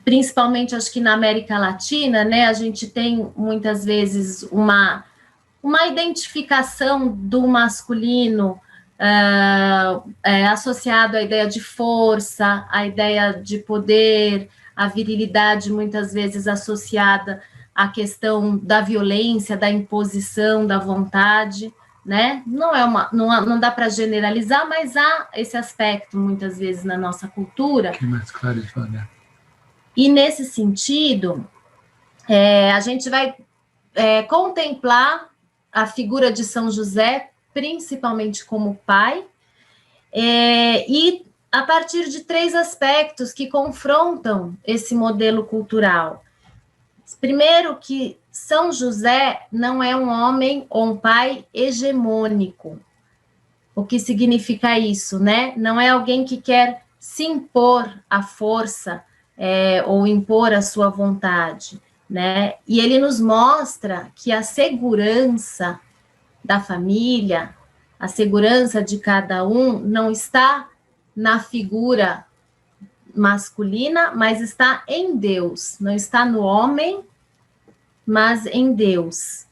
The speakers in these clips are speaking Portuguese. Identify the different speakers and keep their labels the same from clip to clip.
Speaker 1: principalmente acho que na América Latina, né, a gente tem muitas vezes uma identificação do masculino associado à ideia de força, à ideia de poder, a virilidade muitas vezes associada à questão da violência, da imposição, da vontade, né? Não dá para generalizar, mas há esse aspecto muitas vezes na nossa cultura.
Speaker 2: Que mais claro de falar.
Speaker 1: E nesse sentido, a gente vai contemplar a figura de São José, principalmente como pai, e a partir de 3 aspectos que confrontam esse modelo cultural. Primeiro, que São José não é um homem ou um pai hegemônico. O que significa isso, né? Não é alguém que quer se impor à força ou impor a sua vontade, né? E ele nos mostra que a segurança da família, a segurança de cada um, não está na figura masculina, mas está em Deus, não está no homem, mas em Deus.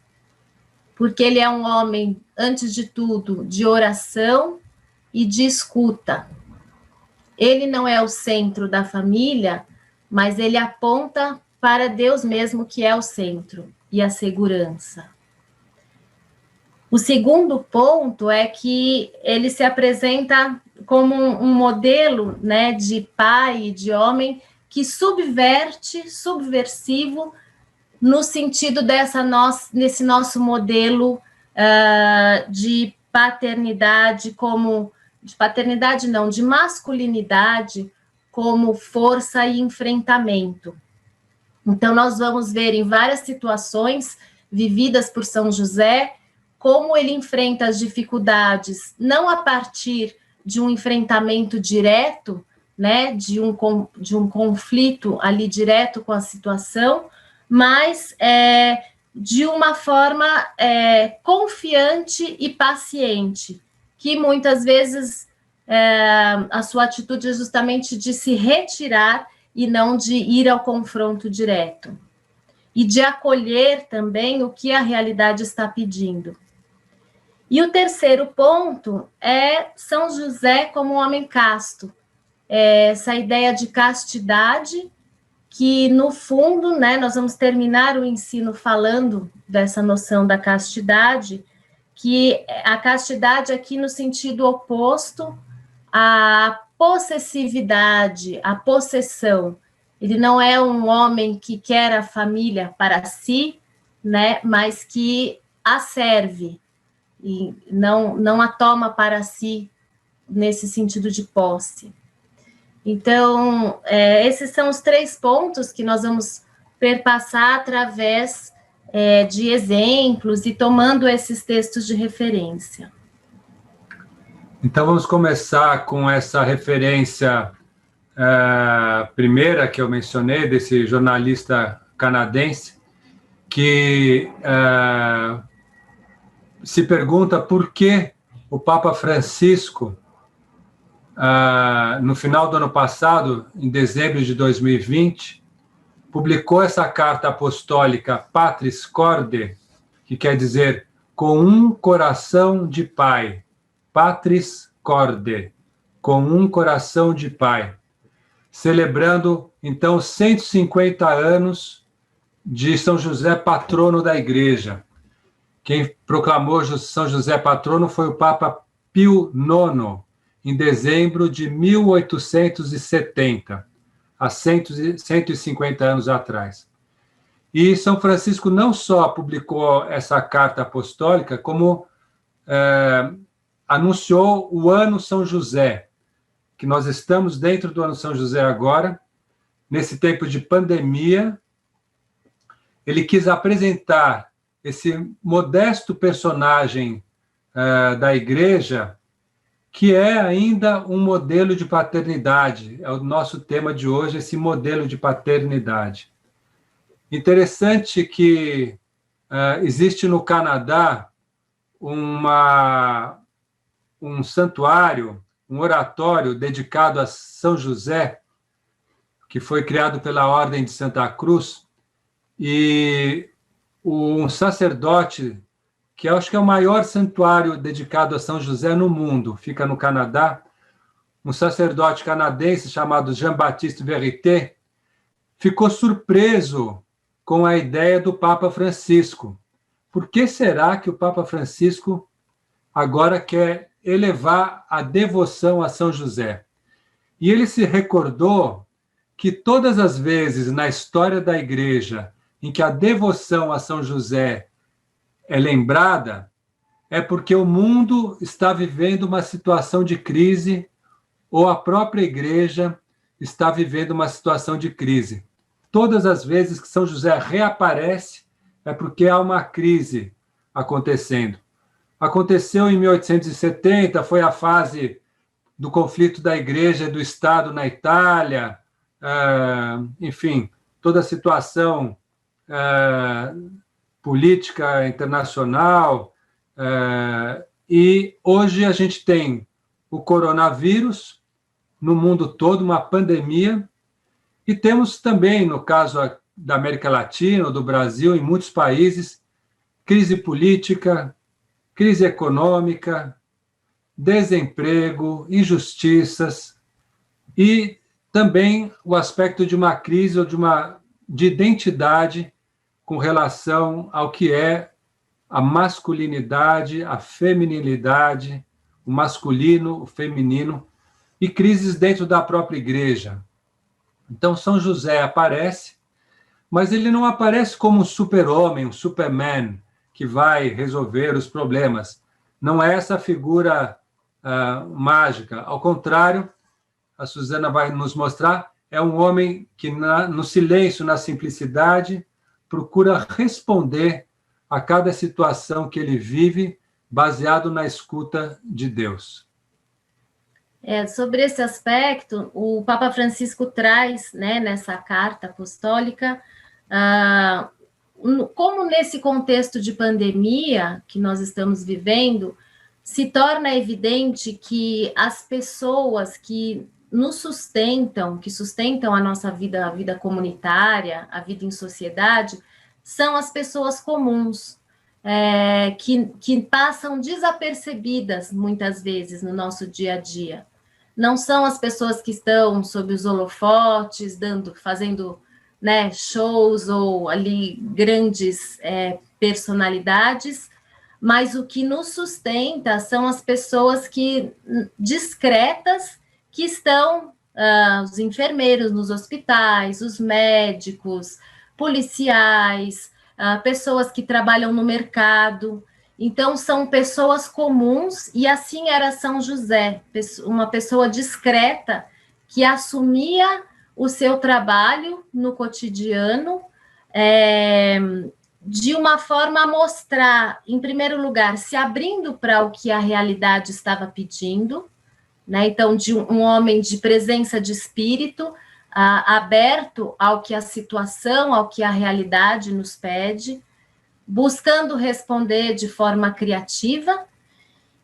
Speaker 1: Porque ele é um homem, antes de tudo, de oração e de escuta. Ele não é o centro da família, mas ele aponta para Deus mesmo, que é o centro e a segurança. O segundo ponto é que ele se apresenta como um modelo, né, de pai e de homem que subversivo, no sentido nesse nosso modelo de paternidade de masculinidade como força e enfrentamento. Então, nós vamos ver em várias situações vividas por São José, como ele enfrenta as dificuldades, não a partir de um enfrentamento direto, né, de um conflito ali direto com a situação, mas de uma forma confiante e paciente, que muitas vezes a sua atitude é justamente de se retirar e não de ir ao confronto direto. E de acolher também o que a realidade está pedindo. E o terceiro ponto é São José como um homem casto. Essa ideia de castidade, que no fundo, né, nós vamos terminar o ensino falando dessa noção da castidade, que a castidade aqui no sentido oposto à possessividade, à possessão. Ele não é um homem que quer a família para si, né, mas que a serve, e não a toma para si nesse sentido de posse. Então, esses são os 3 pontos que nós vamos perpassar através de exemplos e tomando esses textos de referência.
Speaker 2: Então, vamos começar com essa referência primeira que eu mencionei, desse jornalista canadense, que se pergunta por que o Papa Francisco, no final do ano passado, em dezembro de 2020, publicou essa carta apostólica Patris Corde, que quer dizer com um coração de pai. Patris Corde, com um coração de pai. Celebrando, então, 150 anos de São José, patrono da Igreja. Quem proclamou São José patrono foi o Papa Pio IX, em dezembro de 1870, há 150 anos atrás. E São Francisco não só publicou essa carta apostólica, como anunciou o Ano São José, que nós estamos dentro do Ano São José agora, nesse tempo de pandemia. Ele quis apresentar esse modesto personagem da Igreja, que é ainda um modelo de paternidade. É o nosso tema de hoje, esse modelo de paternidade. Interessante que existe no Canadá um santuário, um oratório dedicado a São José, que foi criado pela Ordem de Santa Cruz, e um sacerdote, que eu acho que é o maior santuário dedicado a São José no mundo, fica no Canadá, um sacerdote canadense chamado Jean-Baptiste Verité, ficou surpreso com a ideia do Papa Francisco. Por que será que o Papa Francisco agora quer elevar a devoção a São José? E ele se recordou que todas as vezes na história da Igreja em que a devoção a São José é lembrada, é porque o mundo está vivendo uma situação de crise ou a própria Igreja está vivendo uma situação de crise. Todas as vezes que São José reaparece, é porque há uma crise acontecendo. Aconteceu em 1870, foi a fase do conflito da Igreja e do Estado na Itália, enfim, toda a situação política internacional, e hoje a gente tem o coronavírus no mundo todo, uma pandemia, e temos também, no caso da América Latina, do Brasil, em muitos países, crise política, crise econômica, desemprego, injustiças, e também o aspecto de uma crise ou de identidade com relação ao que é a masculinidade, a feminilidade, o masculino, o feminino, e crises dentro da própria Igreja. Então, São José aparece, mas ele não aparece como um super-homem, um Superman, que vai resolver os problemas. Não é essa figura mágica. Ao contrário, a Susana vai nos mostrar, é um homem que, no silêncio, na simplicidade, procura responder a cada situação que ele vive, baseado na escuta de Deus.
Speaker 1: Sobre esse aspecto, o Papa Francisco traz, né, nessa carta apostólica, como nesse contexto de pandemia que nós estamos vivendo, se torna evidente que as pessoas que nos sustentam, que sustentam a nossa vida, a vida comunitária, a vida em sociedade, são as pessoas comuns, que passam desapercebidas muitas vezes no nosso dia a dia. Não são as pessoas que estão sob os holofotes, fazendo, né, shows ou ali grandes personalidades, mas o que nos sustenta são as pessoas discretas que estão, os enfermeiros nos hospitais, os médicos, policiais, pessoas que trabalham no mercado. Então, são pessoas comuns, e assim era São José, uma pessoa discreta que assumia o seu trabalho no cotidiano, de uma forma a mostrar, em primeiro lugar, se abrindo para o que a realidade estava pedindo, né? Então, de um homem de presença de espírito, aberto ao que a situação, ao que a realidade nos pede, buscando responder de forma criativa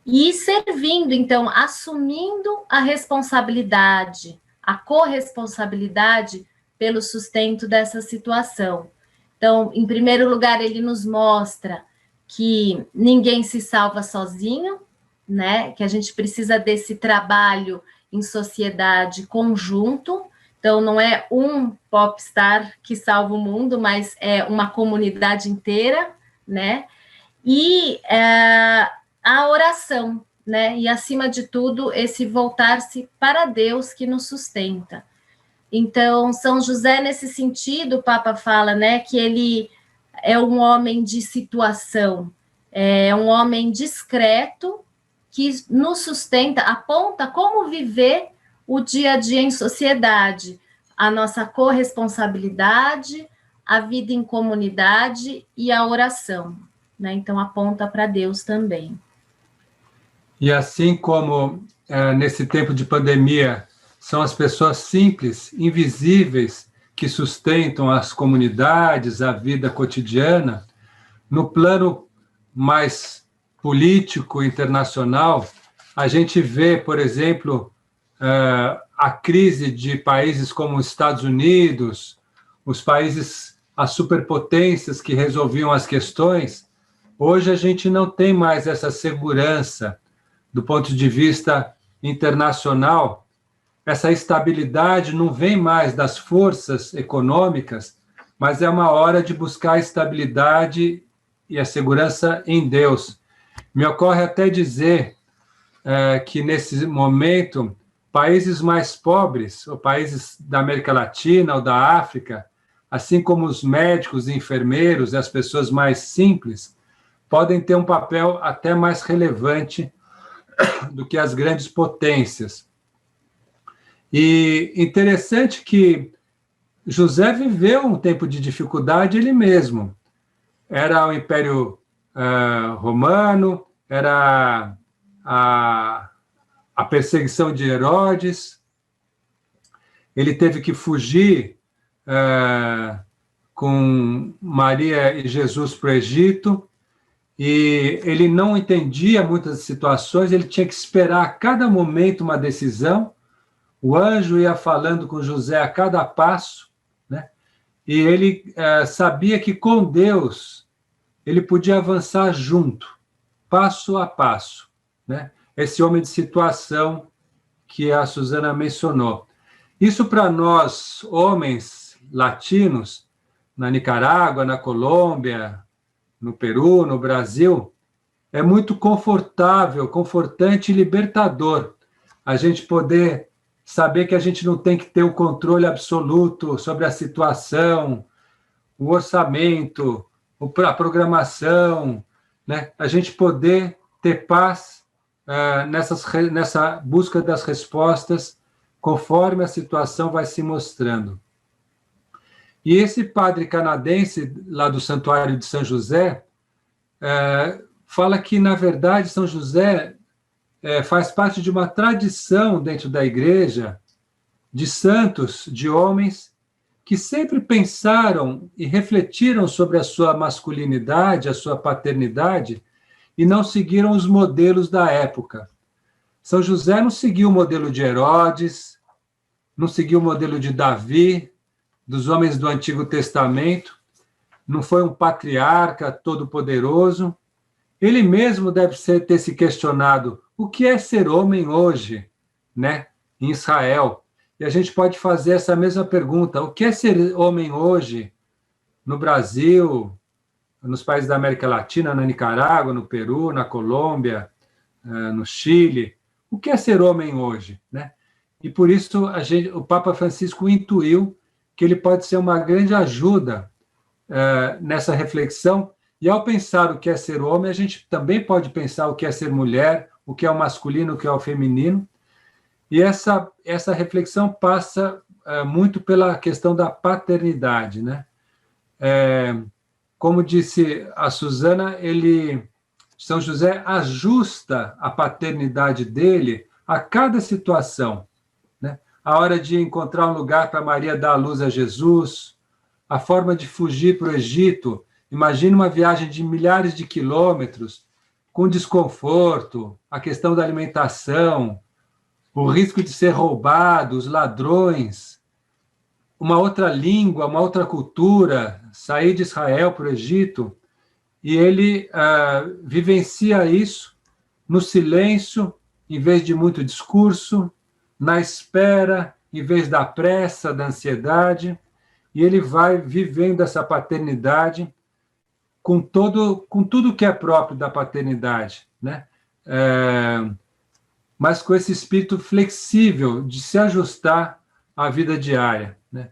Speaker 1: e servindo, então, assumindo a responsabilidade, a corresponsabilidade pelo sustento dessa situação. Então, em primeiro lugar, ele nos mostra que ninguém se salva sozinho, né? Que a gente precisa desse trabalho em sociedade conjunto. Então, não é um popstar que salva o mundo, mas é uma comunidade inteira, né? E a oração, né? E, acima de tudo, esse voltar-se para Deus que nos sustenta. Então, São José, nesse sentido, o Papa fala, né, que ele é um homem de situação, é um homem discreto que nos sustenta, aponta como viver o dia a dia em sociedade, a nossa corresponsabilidade, a vida em comunidade e a oração, né? Então, aponta para Deus também.
Speaker 2: E assim como nesse tempo de pandemia, são as pessoas simples, invisíveis, que sustentam as comunidades, a vida cotidiana, no plano mais político, internacional, a gente vê, por exemplo, a crise de países como os Estados Unidos, os países, as superpotências que resolviam as questões, hoje a gente não tem mais essa segurança do ponto de vista internacional. Essa estabilidade não vem mais das forças econômicas, mas é uma hora de buscar a estabilidade e a segurança em Deus. Me ocorre até dizer que, nesse momento, países mais pobres, ou países da América Latina ou da África, assim como os médicos e enfermeiros e as pessoas mais simples, podem ter um papel até mais relevante do que as grandes potências. E interessante que José viveu um tempo de dificuldade ele mesmo. Era o Império Romano, era a perseguição de Herodes. Ele teve que fugir com Maria e Jesus para o Egito, e ele não entendia muitas situações, ele tinha que esperar a cada momento uma decisão. O anjo ia falando com José a cada passo, né? E ele sabia que com Deus ele podia avançar junto, passo a passo, né? Esse homem de situação que a Susana mencionou. Isso para nós, homens latinos, na Nicarágua, na Colômbia, no Peru, no Brasil, é muito confortável, confortante e libertador a gente poder saber que a gente não tem que ter o controle absoluto sobre a situação, o orçamento, a programação, né? A gente poder ter paz nessa busca das respostas conforme a situação vai se mostrando. E esse padre canadense, lá do Santuário de São José, fala que, na verdade, São José faz parte de uma tradição dentro da igreja de santos, de homens, que sempre pensaram e refletiram sobre a sua masculinidade, a sua paternidade, e não seguiram os modelos da época. São José não seguiu o modelo de Herodes, não seguiu o modelo de Davi, dos homens do Antigo Testamento, não foi um patriarca todo-poderoso. Ele mesmo deve ter se questionado o que é ser homem hoje, né, em Israel. E a gente pode fazer essa mesma pergunta: o que é ser homem hoje no Brasil, nos países da América Latina, na Nicarágua, no Peru, na Colômbia, no Chile? O que é ser homem hoje, né? E por isso o Papa Francisco intuiu que ele pode ser uma grande ajuda nessa reflexão. E ao pensar o que é ser homem, a gente também pode pensar o que é ser mulher, o que é o masculino, o que é o feminino. E essa reflexão passa muito pela questão da paternidade, né? Como disse a Susana, São José ajusta a paternidade dele a cada situação, né? A hora de encontrar um lugar para Maria dar a luz a Jesus, a forma de fugir para o Egito. Imagine uma viagem de milhares de quilômetros, com desconforto, a questão da alimentação, o risco de ser roubado, os ladrões, uma outra língua, uma outra cultura, sair de Israel para o Egito, e ele vivencia isso no silêncio, em vez de muito discurso, na espera, em vez da pressa, da ansiedade, e ele vai vivendo essa paternidade com tudo que é próprio da paternidade, né? Mas com esse espírito flexível de se ajustar à vida diária, né?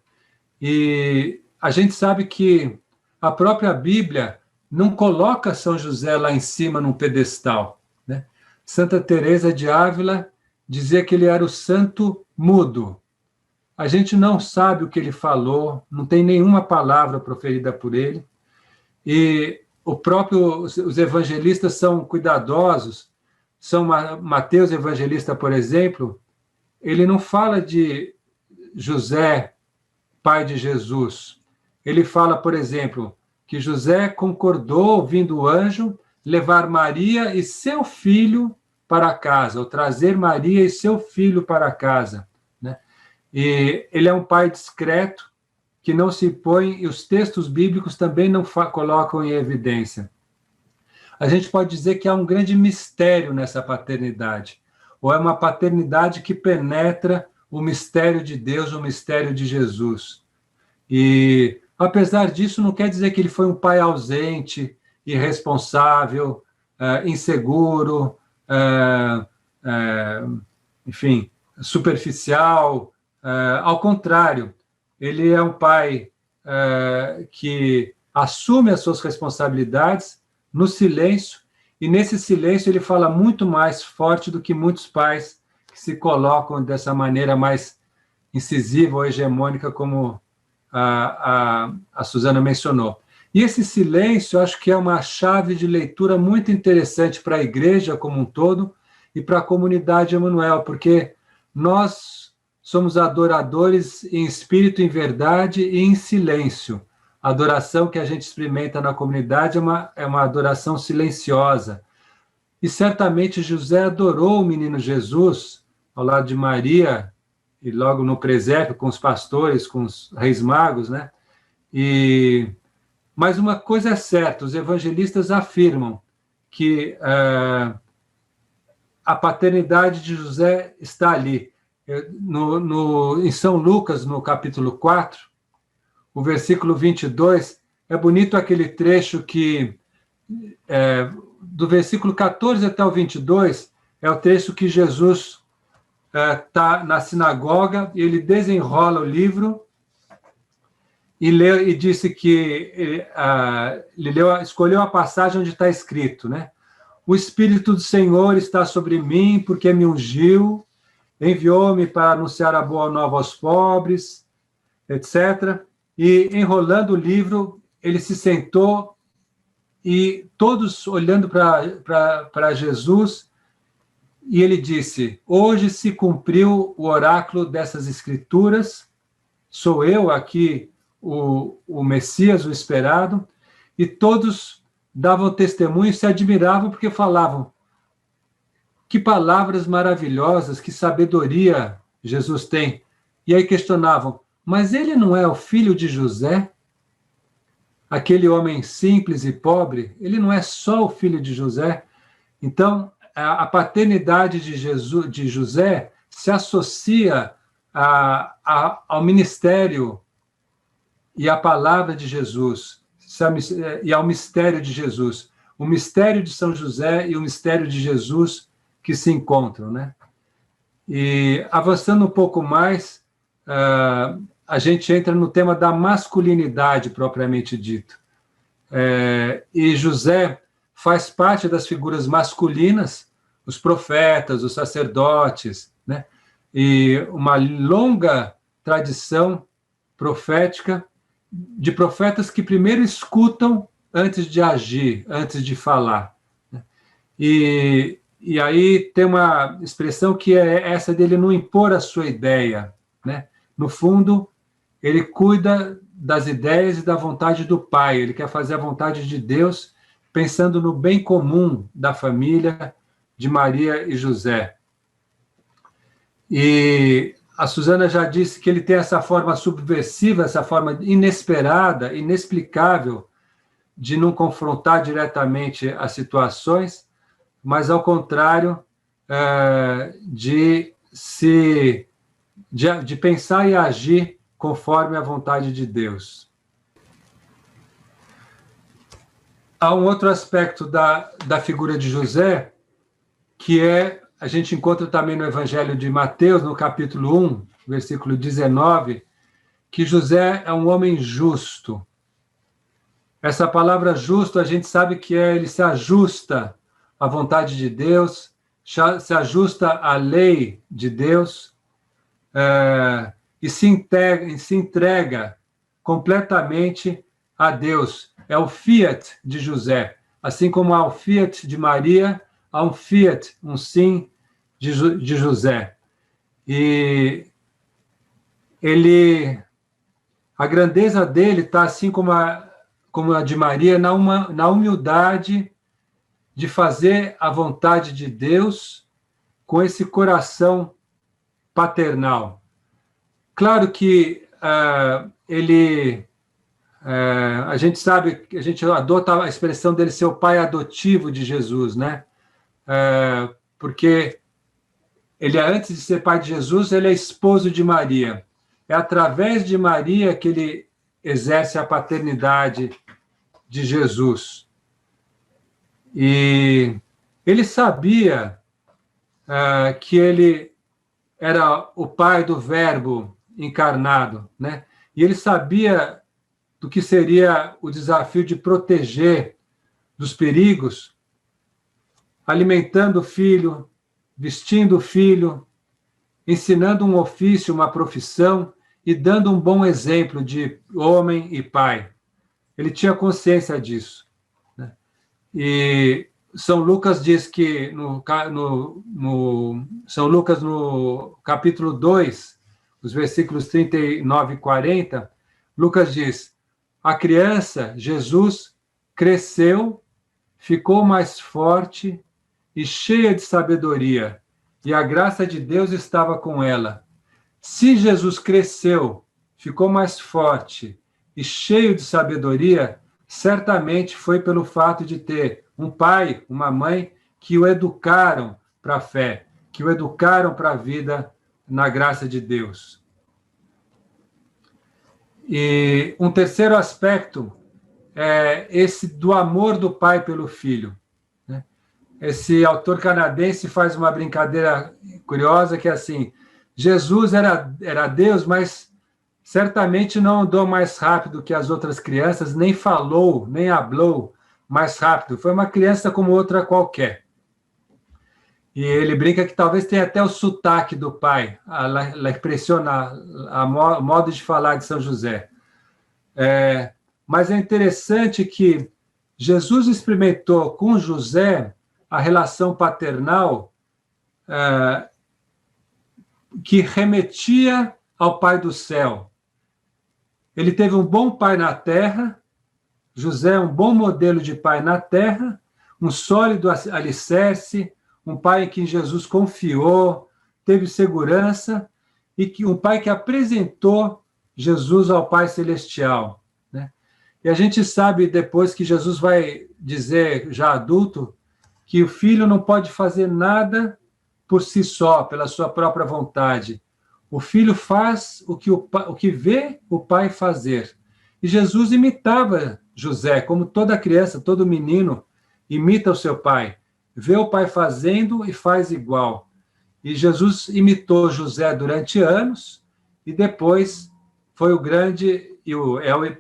Speaker 2: E a gente sabe que a própria Bíblia não coloca São José lá em cima num pedestal, né? Santa Teresa de Ávila dizia que ele era o santo mudo. A gente não sabe o que ele falou, não tem nenhuma palavra proferida por ele. E os evangelistas são cuidadosos. São Mateus Evangelista, por exemplo, ele não fala de José, pai de Jesus. Ele fala, por exemplo, que José concordou, ouvindo o anjo, levar Maria e seu filho para casa, ou trazer Maria e seu filho para casa, né? E ele é um pai discreto, que não se impõe, e os textos bíblicos também não colocam em evidência. A gente pode dizer que há um grande mistério nessa paternidade, ou é uma paternidade que penetra o mistério de Deus, o mistério de Jesus. E, apesar disso, não quer dizer que ele foi um pai ausente, irresponsável, inseguro, enfim, superficial. Ao contrário, ele é um pai que assume as suas responsabilidades no silêncio, e nesse silêncio ele fala muito mais forte do que muitos pais que se colocam dessa maneira mais incisiva ou hegemônica, como a Suzana mencionou. E esse silêncio, eu acho que é uma chave de leitura muito interessante para a igreja como um todo e para a comunidade Emanuel, porque nós somos adoradores em espírito, em verdade e em silêncio. A adoração que a gente experimenta na comunidade é uma adoração silenciosa. E certamente José adorou o menino Jesus ao lado de Maria, e logo no presépio, com os pastores, com os reis magos, né? Mas uma coisa é certa, os evangelistas afirmam que a paternidade de José está ali. Em São Lucas, no capítulo 4, o versículo 22, é bonito aquele trecho que, do versículo 14 até o 22, é o trecho que Jesus está na sinagoga, e ele desenrola o livro e leu, e disse que ele escolheu a passagem onde está escrito, né? O Espírito do Senhor está sobre mim, porque me ungiu, enviou-me para anunciar a boa nova aos pobres, etc. E, enrolando o livro, ele se sentou, e todos olhando para Jesus, e ele disse: hoje se cumpriu o oráculo dessas Escrituras, sou eu aqui o Messias, o esperado. E todos davam testemunho e se admiravam, porque falavam: que palavras maravilhosas, que sabedoria Jesus tem. E aí questionavam: mas ele não é o filho de José? Aquele homem simples e pobre, ele não é só o filho de José? Então, a paternidade de José se associa ao ministério e à palavra de Jesus, e ao mistério de Jesus. O mistério de São José e o mistério de Jesus que se encontram, né? E, avançando um pouco mais, a gente entra no tema da masculinidade propriamente dito. E José faz parte das figuras masculinas, os profetas, os sacerdotes, né? E uma longa tradição profética de profetas que primeiro escutam antes de agir, antes de falar. E aí tem uma expressão que é essa dele não impor a sua ideia, né? No fundo, ele cuida das ideias e da vontade do Pai, ele quer fazer a vontade de Deus, pensando no bem comum da família de Maria e José. E a Suzana já disse que ele tem essa forma subversiva, essa forma inesperada, inexplicável, de não confrontar diretamente as situações, mas, ao contrário, de pensar e agir conforme a vontade de Deus. Há um outro aspecto da figura de José, que a gente encontra também no Evangelho de Mateus, no capítulo 1, versículo 19, que José é um homem justo. Essa palavra justo, a gente sabe que ele se ajusta à vontade de Deus, se ajusta à lei de Deus, e se entrega completamente a Deus. É o fiat de José. Assim como há o fiat de Maria, há um fiat, um sim de José. E a grandeza dele está, assim como a de Maria, na humildade de fazer a vontade de Deus com esse coração paternal. claro que a gente sabe, a gente adota a expressão dele ser o pai adotivo de Jesus, né? Porque ele, antes de ser pai de Jesus, ele é esposo de Maria. É através de Maria que ele exerce a paternidade de Jesus. E ele sabia que ele era o pai do Verbo encarnado, né? E ele sabia do que seria o desafio de proteger dos perigos, alimentando o filho, vestindo o filho, ensinando um ofício, uma profissão e dando um bom exemplo de homem e pai. Ele tinha consciência disso, né? E São Lucas diz que, São Lucas, no capítulo 2, os versículos 39 e 40, Lucas diz: a criança, Jesus, cresceu, ficou mais forte e cheia de sabedoria, e a graça de Deus estava com ela. Se Jesus cresceu, ficou mais forte e cheio de sabedoria, certamente foi pelo fato de ter um pai, uma mãe, que o educaram para a fé, que o educaram para a vida na graça de Deus. E um terceiro aspecto é esse do amor do pai pelo filho, né? Esse autor canadense faz uma brincadeira curiosa, que é assim: Jesus era Deus, mas certamente não andou mais rápido que as outras crianças, nem falou, nem hablou mais rápido. Foi uma criança como outra qualquer. E ele brinca que talvez tenha até o sotaque do pai, a expressão, o modo de falar de São José. Mas é interessante que Jesus experimentou com José a relação paternal que remetia ao Pai do céu. Ele teve um bom pai na terra, José é um bom modelo de pai na terra, um sólido alicerce, um pai em quem Jesus confiou, teve segurança, e um pai que apresentou Jesus ao Pai Celestial, né? E a gente sabe depois que Jesus vai dizer, já adulto, que o filho não pode fazer nada por si só, pela sua própria vontade. O filho faz o que vê o pai fazer. E Jesus imitava José, como toda criança, todo menino imita o seu pai. Vê o pai fazendo e faz igual. E Jesus imitou José durante anos e depois foi o grande,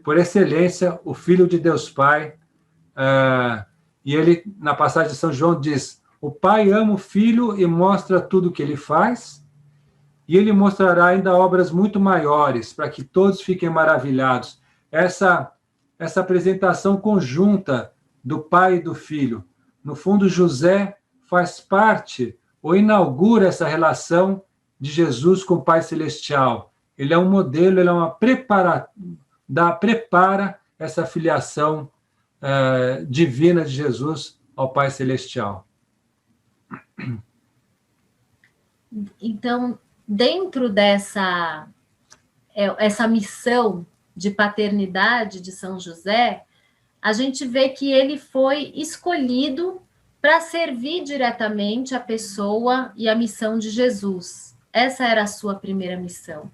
Speaker 2: por excelência, o Filho de Deus Pai. E ele, na passagem de São João, diz: o Pai ama o Filho e mostra tudo o que ele faz, e ele mostrará ainda obras muito maiores, para que todos fiquem maravilhados. Essa apresentação conjunta do Pai e do Filho. No fundo, José faz parte, ou inaugura essa relação de Jesus com o Pai Celestial. Ele é um modelo, ele é prepara essa filiação divina de Jesus ao Pai Celestial.
Speaker 1: Então, dentro dessa essa missão de paternidade de São José, a gente vê que ele foi escolhido para servir diretamente a pessoa e a missão de Jesus. Essa era a sua primeira missão.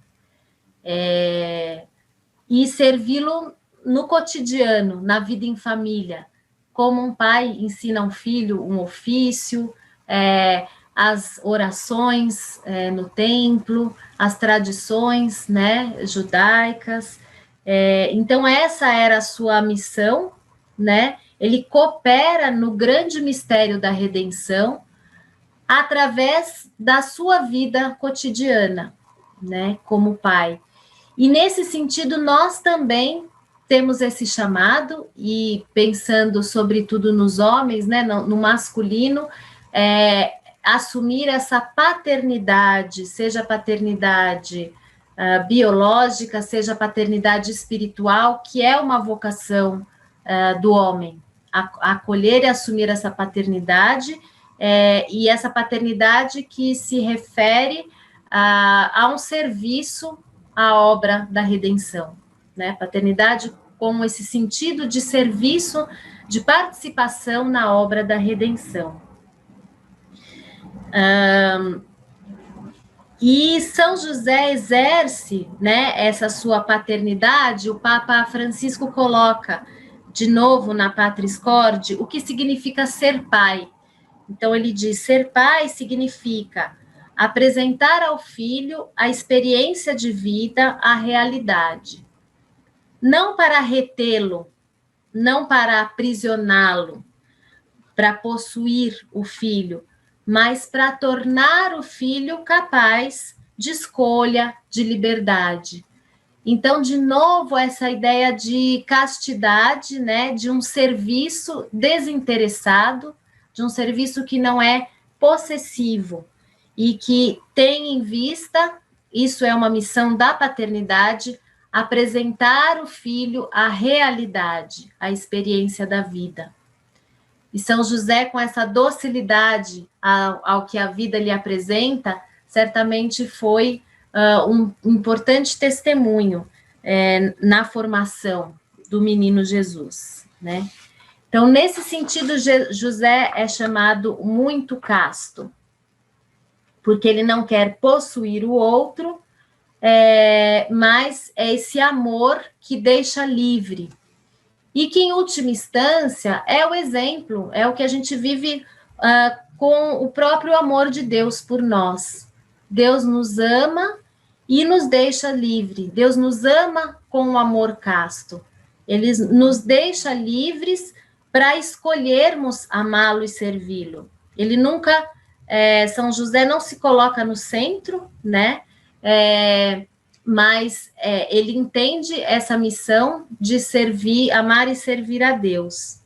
Speaker 1: E servi-lo no cotidiano, na vida em família, como um pai ensina um filho um ofício, as orações no templo, as tradições, né, judaicas. Então, essa era a sua missão, né? Ele coopera no grande mistério da redenção através da sua vida cotidiana, né, como pai. E, nesse sentido, nós também temos esse chamado, e pensando sobretudo nos homens, né, no masculino, assumir essa paternidade, seja a paternidade biológica, seja a paternidade espiritual, que é uma vocação do homem, acolher e assumir essa paternidade, e essa paternidade que se refere a um serviço a obra da redenção, né? Paternidade como esse sentido de serviço, de participação na obra da redenção. E São José exerce, né, essa sua paternidade. O Papa Francisco coloca, de novo na Patris Corde, o que significa ser pai. Então ele diz, ser pai significa apresentar ao filho a experiência de vida, a realidade. Não para retê-lo, não para aprisioná-lo, para possuir o filho, mas para tornar o filho capaz de escolha, de liberdade. Então, de novo, essa ideia de castidade, né, de um serviço desinteressado, de um serviço que não é possessivo e que tem em vista, isso é uma missão da paternidade, apresentar o filho à realidade, à experiência da vida. E São José, com essa docilidade ao que a vida lhe apresenta, certamente foi um importante testemunho na formação do menino Jesus, né? Então, nesse sentido, José é chamado muito casto, porque ele não quer possuir o outro, mas é esse amor que deixa livre. E que, em última instância, é o exemplo, é o que a gente vive com o próprio amor de Deus por nós. Deus nos ama e nos deixa livre. Deus nos ama com o amor casto. Ele nos deixa livres para escolhermos amá-lo e servi-lo. Ele nunca, São José não se coloca no centro, né? Mas ele entende essa missão de servir, amar e servir a Deus.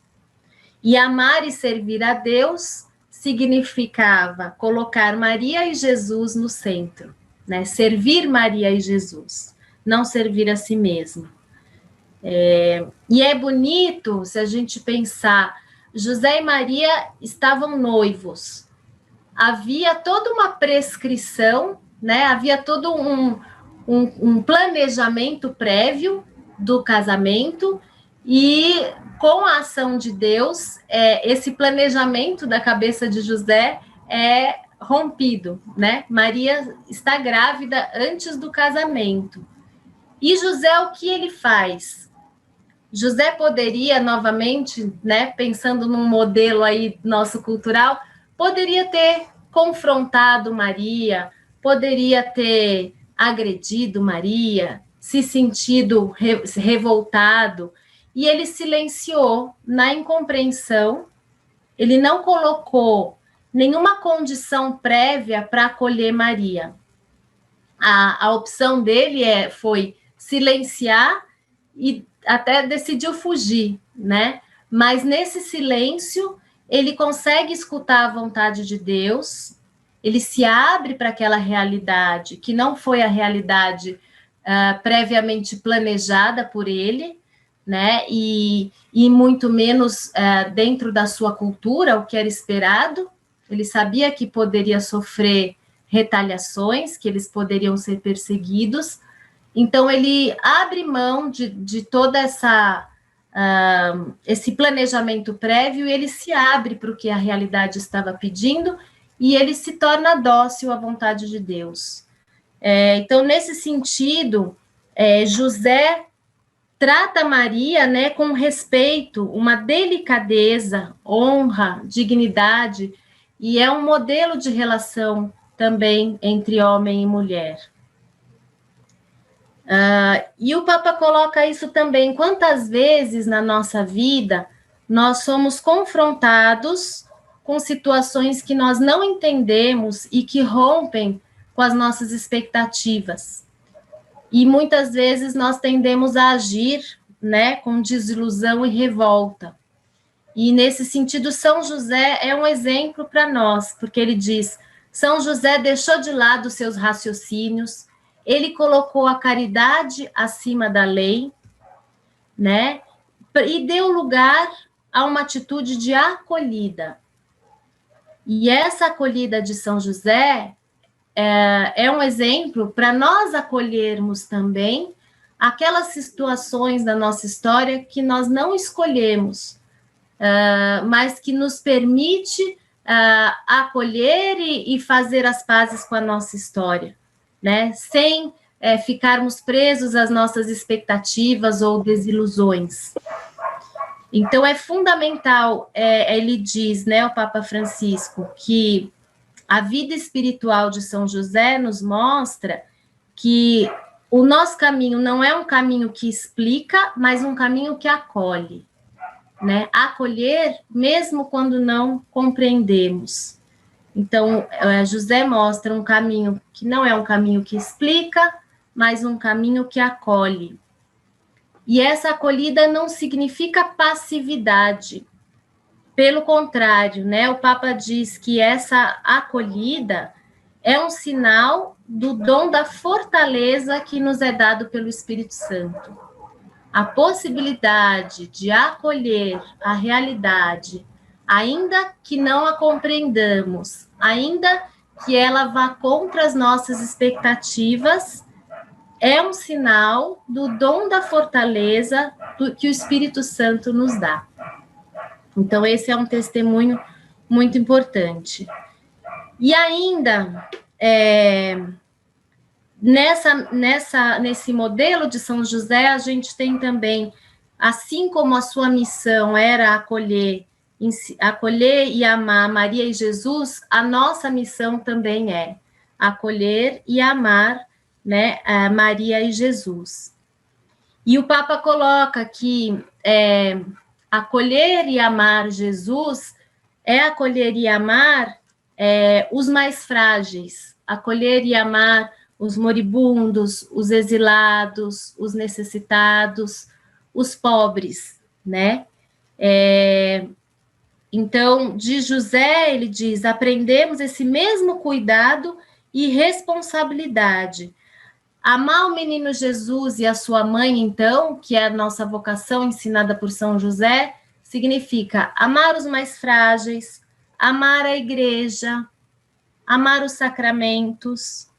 Speaker 1: E amar e servir a Deus significava colocar Maria e Jesus no centro, né? Servir Maria e Jesus, não servir a si mesmo. E é bonito se a gente pensar, José e Maria estavam noivos, havia toda uma prescrição, né? Havia todo um planejamento prévio do casamento, e com a ação de Deus, esse planejamento da cabeça de José é rompido, né? Maria está grávida antes do casamento. E José, o que ele faz? José poderia, novamente, né, pensando num modelo aí nosso cultural, poderia ter confrontado Maria, poderia ter agredido Maria, se sentido revoltado, e ele silenciou na incompreensão, ele não colocou nenhuma condição prévia para acolher Maria. A opção dele foi silenciar e até decidiu fugir, né? Mas nesse silêncio, ele consegue escutar a vontade de Deus, ele se abre para aquela realidade, que não foi a realidade previamente planejada por ele, né? E muito menos dentro da sua cultura, o que era esperado. Ele sabia que poderia sofrer retaliações, que eles poderiam ser perseguidos. Então, ele abre mão de toda esse planejamento prévio, e ele se abre para o que a realidade estava pedindo, e ele se torna dócil à vontade de Deus. Então, nesse sentido, José trata Maria, né, com respeito, uma delicadeza, honra, dignidade, e é um modelo de relação também entre homem e mulher. E o Papa coloca isso também, quantas vezes na nossa vida nós somos confrontados com situações que nós não entendemos e que rompem com as nossas expectativas. E muitas vezes nós tendemos a agir, né, com desilusão e revolta. E nesse sentido, São José é um exemplo para nós, porque ele diz, São José deixou de lado seus raciocínios, ele colocou a caridade acima da lei, né? E deu lugar a uma atitude de acolhida. E essa acolhida de São José é um exemplo para nós acolhermos também aquelas situações da nossa história que nós não escolhemos, mas que nos permite acolher e fazer as pazes com a nossa história, né? Sem ficarmos presos às nossas expectativas ou desilusões. Então, é fundamental, ele diz, né, o Papa Francisco, que a vida espiritual de São José nos mostra que o nosso caminho não é um caminho que explica, mas um caminho que acolhe, né? Acolher mesmo quando não compreendemos. Então, José mostra um caminho que não é um caminho que explica, mas um caminho que acolhe. E essa acolhida não significa passividade. Pelo contrário, né? O Papa diz que essa acolhida é um sinal do dom da fortaleza que nos é dado pelo Espírito Santo. A possibilidade de acolher a realidade, ainda que não a compreendamos, ainda que ela vá contra as nossas expectativas, é um sinal do dom da fortaleza que o Espírito Santo nos dá. Então, esse é um testemunho muito importante. E ainda, nesse modelo de São José, a gente tem também, assim como a sua missão era acolher e amar Maria e Jesus, a nossa missão também é acolher e amar, né, Maria e Jesus. E o Papa coloca que acolher e amar Jesus é acolher e amar os mais frágeis, acolher e amar os moribundos, os exilados, os necessitados, os pobres, né? Então, de José, ele diz, aprendemos esse mesmo cuidado e responsabilidade. Amar o menino Jesus e a sua mãe, então, que é a nossa vocação ensinada por São José, significa amar os mais frágeis, amar a igreja, amar os sacramentos.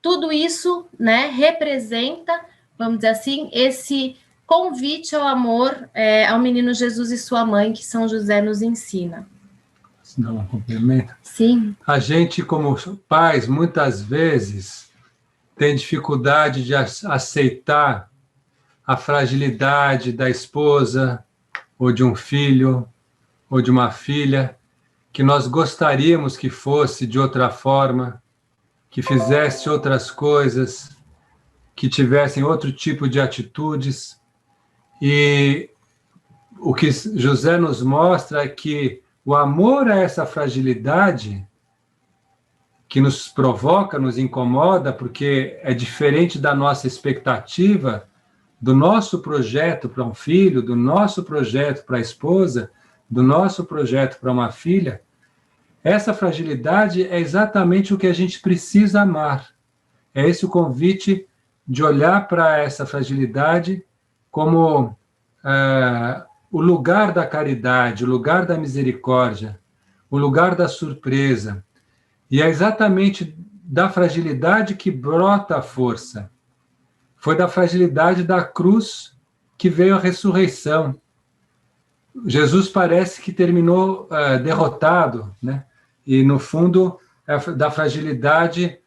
Speaker 1: Tudo isso, né, representa, vamos dizer assim, esse convite ao amor ao menino Jesus e sua mãe, que São José nos ensina.
Speaker 2: Não, um complemento.
Speaker 1: Sim.
Speaker 2: A gente, como pais, muitas vezes tem dificuldade de aceitar a fragilidade da esposa, ou de um filho, ou de uma filha, que nós gostaríamos que fosse de outra forma, que fizesse outras coisas, que tivessem outro tipo de atitudes. E o que José nos mostra é que o amor a essa fragilidade que nos provoca, nos incomoda, porque é diferente da nossa expectativa, do nosso projeto para um filho, do nosso projeto para a esposa, do nosso projeto para uma filha, essa fragilidade é exatamente o que a gente precisa amar. É esse o convite de olhar para essa fragilidade como o lugar da caridade, o lugar da misericórdia, o lugar da surpresa. E é exatamente da fragilidade que brota a força. Foi da fragilidade da cruz que veio a ressurreição. Jesus parece que terminou derrotado, né? E, no fundo, da fragilidade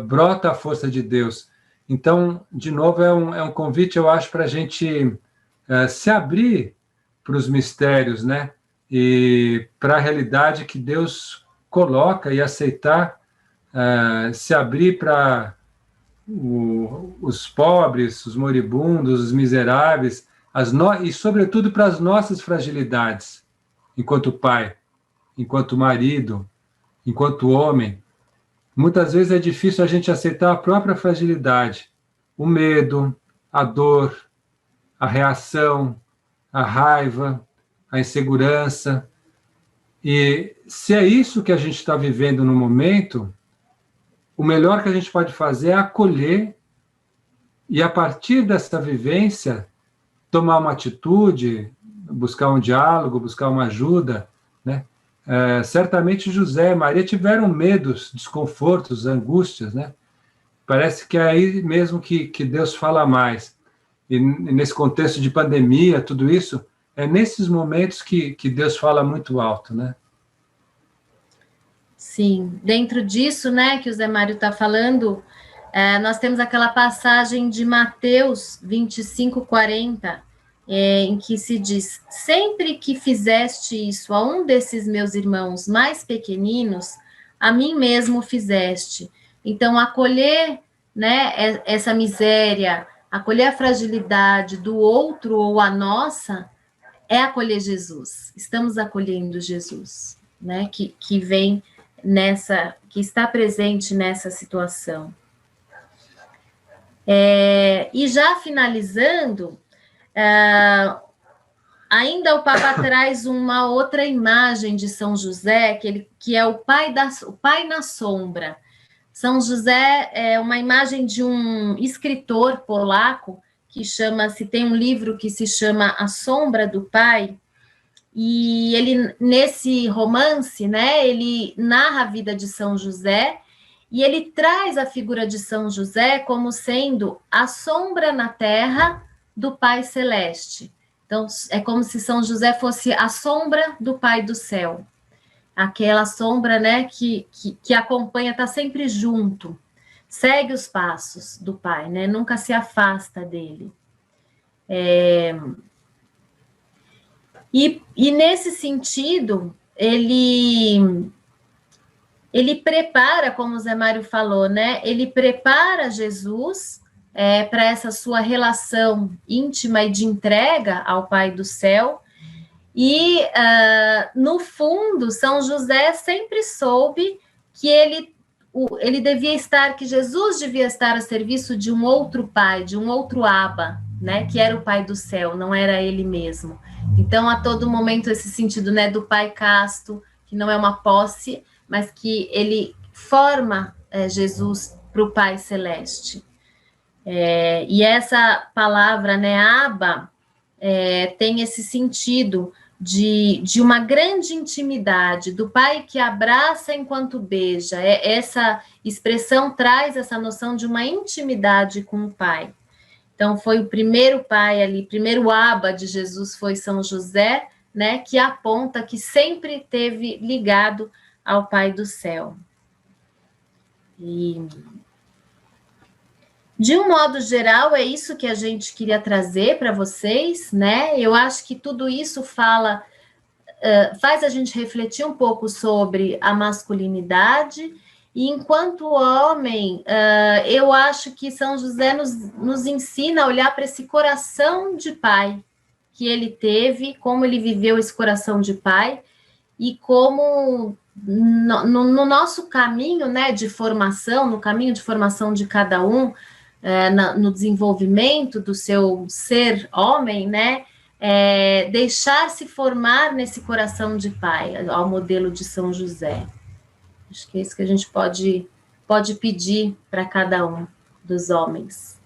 Speaker 2: brota a força de Deus. Então, de novo, é um convite, eu acho, para a gente se abrir para os mistérios, né? E para a realidade que Deus coloca e aceitar, se abrir para os pobres, os moribundos, os miseráveis, e, sobretudo, para as nossas fragilidades, enquanto pai, enquanto marido, enquanto homem. Muitas vezes é difícil a gente aceitar a própria fragilidade, o medo, a dor, a reação, a raiva, a insegurança. E se é isso que a gente está vivendo no momento, o melhor que a gente pode fazer é acolher e, a partir dessa vivência, tomar uma atitude, buscar um diálogo, buscar uma ajuda, né? certamente José e Maria tiveram medos, desconfortos, angústias, né? Parece que é aí mesmo que Deus fala mais. E nesse contexto de pandemia, tudo isso, é nesses momentos que Deus fala muito alto, né?
Speaker 1: Sim, dentro disso, né, que o Zé Mário está falando, nós temos aquela passagem de Mateus 25:40, em que se diz: sempre que fizeste isso a um desses meus irmãos mais pequeninos, a mim mesmo fizeste. Então, acolher, né, essa miséria, acolher a fragilidade do outro ou a nossa, é acolher Jesus. Estamos acolhendo Jesus, né, que vem que está presente nessa situação. E já finalizando, ainda o Papa traz uma outra imagem de São José, que é o pai na sombra. São José é uma imagem de um escritor polaco tem um livro que se chama A Sombra do Pai, e ele, nesse romance, né, ele narra a vida de São José, e ele traz a figura de São José como sendo a sombra na terra do Pai Celeste. Então, é como se São José fosse a sombra do Pai do céu. Aquela sombra, né, que acompanha, está sempre junto, segue os passos do Pai, né, nunca se afasta dele. E nesse sentido, ele prepara, como o Zé Mário falou, né? Ele prepara Jesus para essa sua relação íntima e de entrega ao Pai do céu. E, no fundo, São José sempre soube que que Jesus devia estar a serviço de um outro pai, de um outro Abba, né? Que era o Pai do céu, não era ele mesmo. Então, a todo momento, esse sentido, né, do pai casto, que não é uma posse, mas que ele forma Jesus para o Pai Celeste. E essa palavra, né, Abba, tem esse sentido de uma grande intimidade, do pai que abraça enquanto beija. Essa expressão traz essa noção de uma intimidade com o pai. Então, foi o primeiro pai ali, primeiro Abba de Jesus foi São José, né, que aponta que sempre esteve ligado ao Pai do céu. E, de um modo geral, é isso que a gente queria trazer para vocês, né? Eu acho que tudo isso faz a gente refletir um pouco sobre a masculinidade. E enquanto homem, eu acho que São José nos ensina a olhar para esse coração de pai que ele teve, como ele viveu esse coração de pai, e como no nosso caminho, né, de formação, no caminho de formação de cada um, no desenvolvimento do seu ser homem, né, deixar-se formar nesse coração de pai, ao modelo de São José. Acho que é isso que a gente pode pedir para cada um dos homens.